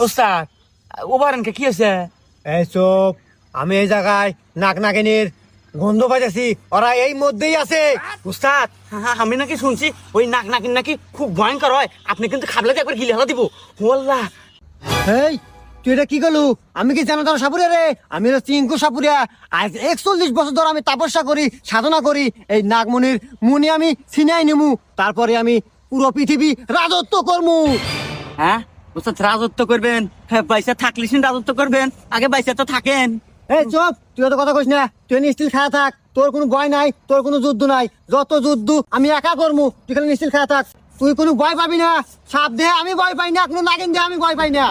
ওস্তাদ ওভারেনকে কি হয়েছে? এই চুপ, আমি এই জায়গায় নাক নাকিনির গন্ধ পাইতেছি, ওরা এই মধ্যেই আছে। উস্তাদ আমি নাকি শুনছি ওই নাক নাকিন নাকি খুব ভয়ঙ্কর হয়, আপনি কিন্তু খাবলে একবার গিলে হলা দিব। ওল্লা এই তুই এটা কি করলু? আমি কি জানো তোর সাপুরিয়া রে? আমি হলো চিঙ্কু সাপুরিয়া। আজ 41 বছর ধরে আমি তপস্যা করি, সাধনা করি। এই নাগমণির মুনি আমি ছিনাই নিমু, তারপরে আমি পুরো পৃথিবী রাজত্ব করমু। হ্যাঁ উস্তাদ রাজত্ব করবেন? হ্যাঁ পয়সা থাকলে রাজত্ব করবেন, আগে পয়সা তো থাকেন। এই চুপ, তুই তো কথা কইস না। তুই নিশ্চিল খায়া থাক, তোর কোনো ভয় নাই, তোর কোনো যুদ্ধ নাই। যত যুদ্ধ আমি একা করমু, তুই খালি নিশ্চিল খায়া থাক। তুই কোনো ভয় পাবি না। সাপ দেহে আমি ভয় পাই না, কোনো নাগিন দেহে আমি ভয় পাই না।